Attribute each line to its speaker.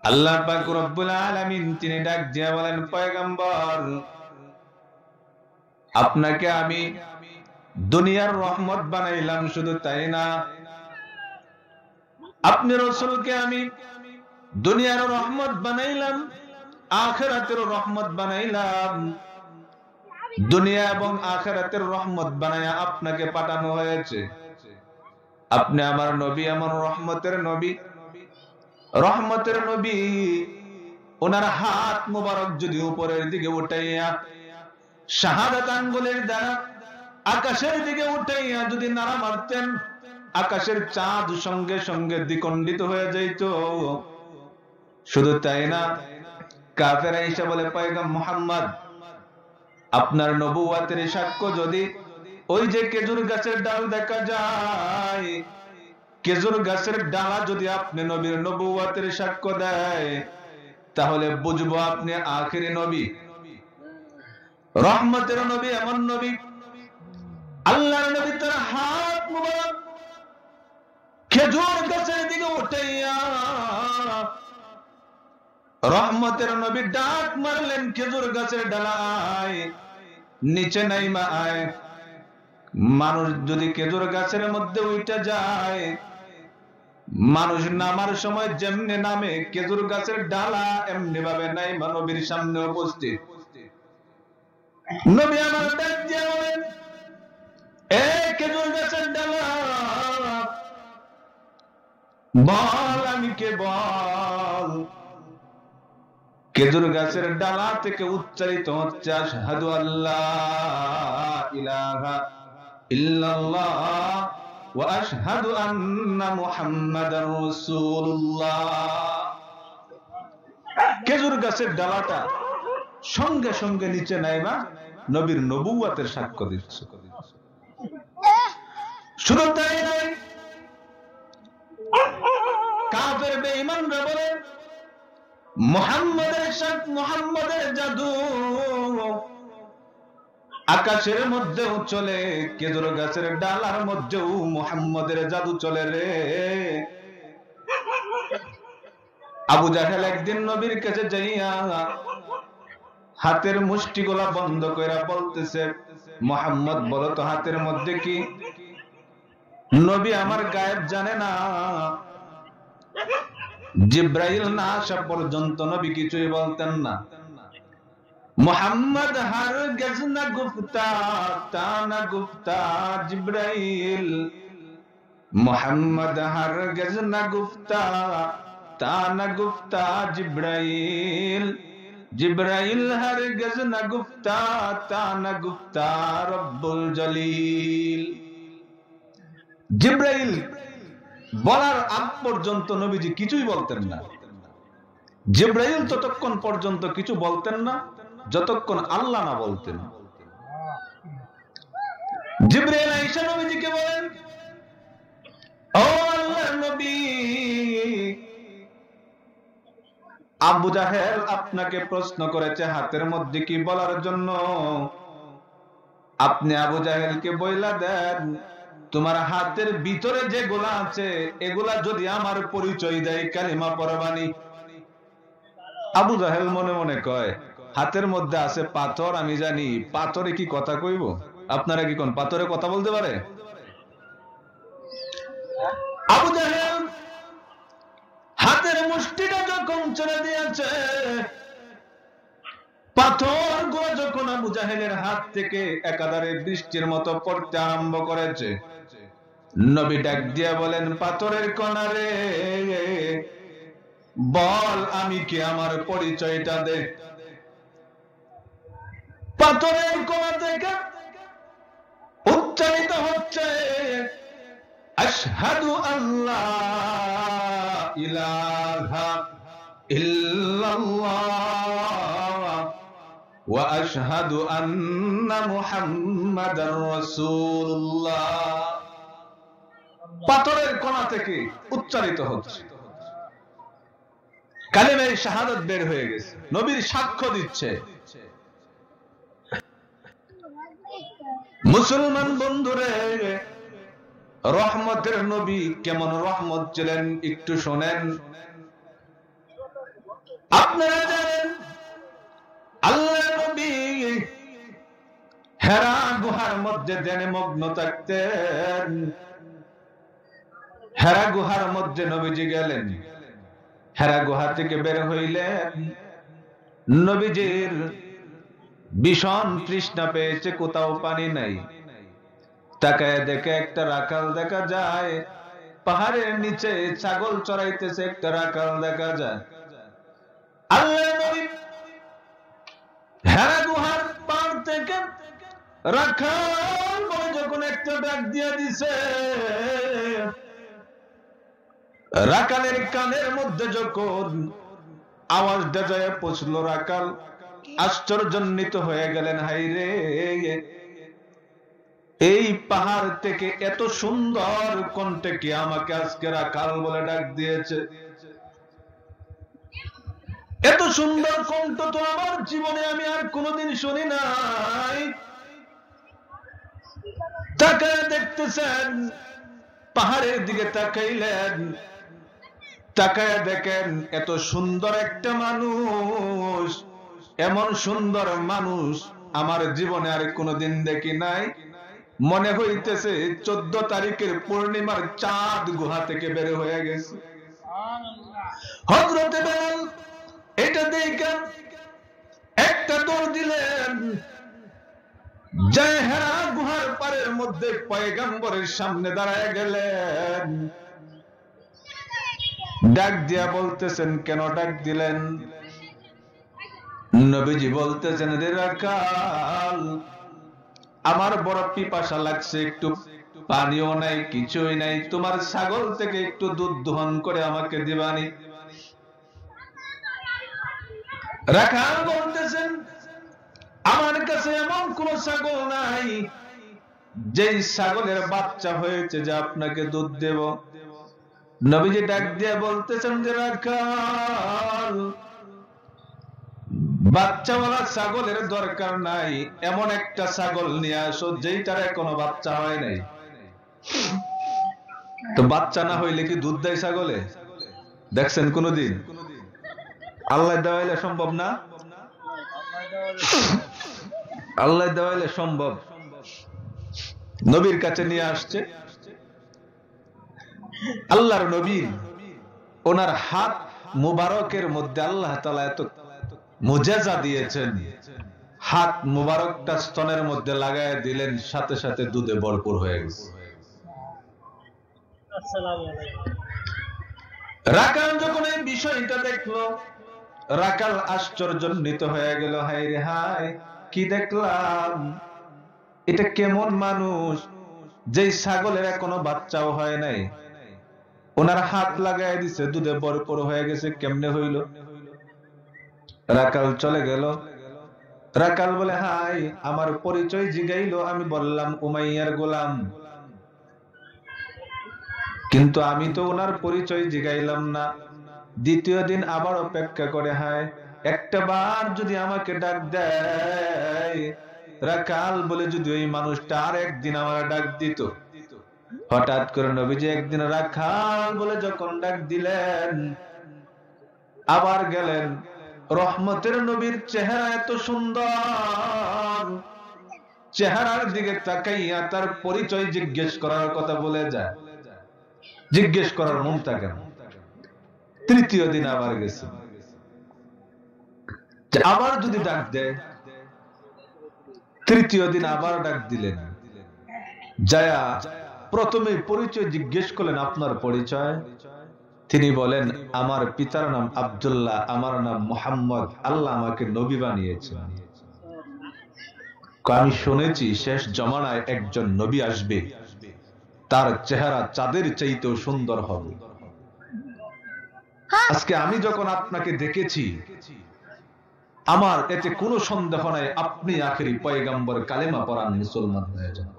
Speaker 1: আল্লাহ পাক রব্বুল আলামিন তিনি ডাক দিয়া বলেন, পয়গম্বর, আপনাকে আমি দুনিয়ার রহমত বানাইলাম, শুধু তাই না, আপনি রাসূলকে আমি দুনিয়ার রহমত বানাইলাম, আখিরাতের রহমত বানাইলাম। দুনিয়া এবং আখিরাতের রহমত বানায়া আপনাকে পাঠানো হয়েছে। আপনি আমার নবী, আমার রহমতের নবী, রহমতের নবী। ওনার হাত মুবারক যদি উপরের দিকে উঠাইয়া শাহাদাত আঙ্গুলের দ্বারা আকাশের দিকে উঠাইয়া যদি নাড়া মারতেন, আকাশের চাঁদ সঙ্গে সঙ্গে দ্বিখণ্ডিত হয়ে যাইত। শুধু তাই না, কাফেররা এসে বলে, পয়গম্বর মুহাম্মদ, আপনার নবুয়তের সাক্ষ্য যদি ওই যে খেজুর গাছের ডাল দেখা যায়, খেজুর গাছের ডালা যদি আপনি নবীর নবুয়তের সাক্ষ্য দেয়, তাহলে বুঝবো আপনি আখিরি নবী, রহমতের নবী, এমন নবী। আল্লাহর নবী তার হাত মুবারক খেজুর গাছের দিকে উঠাইয়া রহমতের নবী ডাক মারলেন, খেজুর গাছের ডালায় নিচে নাইমা আয়। মানুষ যদি খেজুর গাছের মধ্যে উঠে যায়, মানুষ নামার সময় যেমনি নামে, খেজুর গাছের ডালা এমনি ভাবে নাইমা নবীর সামনে উপস্থিত। নবী আমার ডাক দিয়ে বলেন, এ খেজুর গাছের ডালা, বল আমি কে, বল। খেজুর গাছের ডালা থেকে উচ্চারিত হচ্ছে, আশহাদু আল্লাহ ইলাহা ইল্লাল্লাহ ওয়া আশহাদু আন্না মুহাম্মাদার রাসূলুল্লাহ। খেজুর গাছের ডালাটা সঙ্গে সঙ্গে নিচে নাইবা নবীর নবুয়তের সাক্ষ্য দিচ্ছে। শুধু তাই নয়, কাফের বেঈমানরা বলে, মুহাম্মাদের জাদু আকাশের মধ্যেও চলে, খেজুর গাছের ডালার মধ্যেও মুহাম্মাদের জাদু চলে রে। আবু জাহেল একদিন নবীর কাছে যাইয়া হাতের মুষ্টিগুলা বন্ধ কইরা বলতেছে, মুহাম্মদ বলো তো হাতের মধ্যে কি? নবী আমার গায়েব জানে না। জিব্রাইল না আসা পর্যন্ত নবী কিছুই বলতেন না। মুহাম্মদ হারগিজ না গুফতা তানা গুফতা জিব্রাইল, মুহাম্মদ হারগিজ না গুফতা তানা গুফতা জিব্রাইল, জিব্রাইল হারগিজ না গুফতা তানা গুফতা রব্বুল জলিল। জিব্রাইল বলার আগ পর্যন্ত নবীজি কিছুই বলতেন না। জিব্রাইল ততক্ষণ পর্যন্ত কিছু বলতেন না যতক্ষণ আল্লাহ না বলতেন। জিব্রাইল আয়েশা নবীজিকে বলেন, ও আল্লাহর নবী, আবু জাহেল আপনাকে প্রশ্ন করেছে হাতের মধ্যে কি বলার জন্য। আপনি আবু জাহেলকে বইলা দেন, তোমার হাতের ভিতরে যেগুলা আছে এগুলা যদি আমার পরিচয় দেয় কালিমা পড়বানি। আবু জাহেল মনে মনে কয়, হাতের মধ্যে আছে পাথর, আমি জানি পাথরে কি কথা কইব। আপনারা কি কোন পাথরে কথা বলতে পারে? আবু জাহেল হাতের মুষ্টিটা যখন ছেড়ে দিয়েছে, পাথর গুলো যখন আবু জাহেলের হাত থেকে একাধারে বৃষ্টির মতো পড়তে আরম্ভ করেছে, নবী ডাক দিয়া বলেন, পাথরের কণা রে, বল আমি কি, আমার পরিচয়টা দে। পাথরের কণা থেকে উচ্চারিত হচ্ছে, আশহাদু আল্লাহ ইলাহা ইল্লাল্লাহ ওয়া আশহাদু আন্না মুহাম্মাদার রাসূলুল্লাহ। পাথরের কণা থেকে উচ্চারিত হচ্ছে, কালিমায়ে শাহাদাত বের হয়ে গেছে, নবীর সাক্ষ্য দিচ্ছে। মুসলমান বন্ধুরে, রহমতের নবী কেমন রহমত ছিলেন একটু শোনেন। আপনারা জানেন আল্লাহ নবী হেরা গুহার মধ্যে ধ্যানে মগ্ন থাকতেন। হেরা গুহার মধ্যে নবীজি গেলেন। হেরা গুহা থেকে বের হইলেন। নবীজির ভীষণ তৃষ্ণা পেয়েছে, কোথাও পানি নাই। তাকায় দেখে একটা রাখাল দেখা যায়, পাহাড়ের নিচে ছাগল চড়াইতেছে একটা রাখাল দেখা যায়। আল্লাহ নবী হেরা গুহার পার থেকে রাখাল বলে যখন একটা ডাক দিয়ে দিছে, রাখালের কানের মধ্যে যখন আওয়াজটা যায় পৌঁছলো, রাখাল আশ্চর্যান্বিত হয়ে গেলেন। হাই রে, এই পাহাড় থেকে এত সুন্দর কণ্ঠে কি আমাকে আজকে রাখাল বলে ডাক দিয়েছে? এত সুন্দর কণ্ঠ তো আমার জীবনে আমি আর কোনোদিন শুনি নাই। তাকায় দেখতেছেন, পাহাড়ের দিকে তাকাইলেন, তাকায় দেখেন এত সুন্দর একটা মানুষ, এমন সুন্দর মানুষ আমার জীবনে আর কোনোদিন দেখি নাই। মনে হইতেছে 14 তারিখের পূর্ণিমার চাঁদ গুহা থেকে বের হয়ে গেছে। হযরতে বেলাল এটা দেখে একটা দৌড় দিলেন, জয় হেরা গুহার পারের মধ্যে পয়গম্বরের সামনে দাঁড়ায় গেলেন। ডাক দিয়া বলতেছেন, কেন ডাক দিলেন? নবীজি বলতেছেন, রে রাখাল, আমার বড় পিপাসা লাগছে, একটু পানিও নাই, কিছুই নাই, তোমার ছাগল থেকে একটু দুধ দোহন করে আমাকে দিবানি? রাখাল বলতেছেন, আমার কাছে এমন কোন ছাগল নাই যেই ছাগলের বাচ্চা হয়েছে যে আপনাকে দুধ দেব। নবীজি ডাক দিয়ে বলতেছেন যে রাখাল, বাচ্চাওয়ালা ছাগলের দরকার নাই, এমন একটা ছাগল নিয়ে আসো যেইটার এখনো বাচ্চা হয় নাই। তো বাচ্চা না হইলে কি দুধ দেয় ছাগলে? দেখছেন কোনদিন? আল্লাহ দেওয়াইলে সম্ভব না? আল্লাহ দেওয়াইলে সম্ভব। নবীর কাছে নিয়ে আসছে। আল্লাহর নবী ওনার হাত মুবারকের মধ্যে আল্লাহ তাআলা এত মুজিজা দিয়েছেন, হাত মুবারকটা স্তনের মধ্যে লাগায় দিলেন, সাথে সাথে দুধে ভরপুর হয়ে গেছে। রাখাল যখন এই বিষয়টা দেখলো, রাখাল আশ্চর্যান্বিত হয়ে গেল। হায় রে হায়, কি দেখলাম? এটা কেমন মানুষ যে ছাগলের এখনো বাচ্চাও হয় নাই, ওনার হাত লাগায় দিছে, দুধে ভরপুর হয়ে গেছে, কেমনে হইল? রাখাল চলে গেল। রাখাল বলে, হাই, আমার পরিচয় জিগাইলো, আমি বললাম উমাইয়ার গোলাম, কিন্তু আমি তো ওনার পরিচয় জিগাইলাম না। দ্বিতীয় দিন আবার অপেক্ষা করে, হায়, একটা বার যদি আমাকে ডাক দেয় রাখাল বলে, যদি ওই মানুষটা আর একদিন আমার ডাক দিত। হঠাৎ করে নবীজি একদিন রাখাল বলে যখন ডাক দিলেন, আবার গেলেন। রহমতের নবীর চেহারা এত সুন্দর, চেহারার দিকে তাকাইয়া তার পরিচয় জিজ্ঞেস করার কথা বলে যায়, জিজ্ঞেস করার মন থাকে না। তৃতীয় দিন আবার গেছে, আবার যদি ডাক দেয়। তৃতীয় দিন আবার ডাক দিলেন, যায়া প্রথমে পরিচয় জিজ্ঞেস করলেন, আপনার পরিচয়? তিনি বলেন, আমার পিতার নাম আব্দুল্লাহ, আমার নাম মুহাম্মদ, আল্লাহ আমাকে নবী বানিয়েছেন। আমি শুনেছি শেষ জমানায় একজন নবী আসবে, তার চেহারা চাঁদের চাইতেও সুন্দর হবে। আজকে আমি যখন আপনাকে দেখেছি, আমার এতে কোনো সন্দেহ নাই আপনি আখেরি পয়গম্বর, কালেমা পড়ান, মুসলমান হয়ে যান।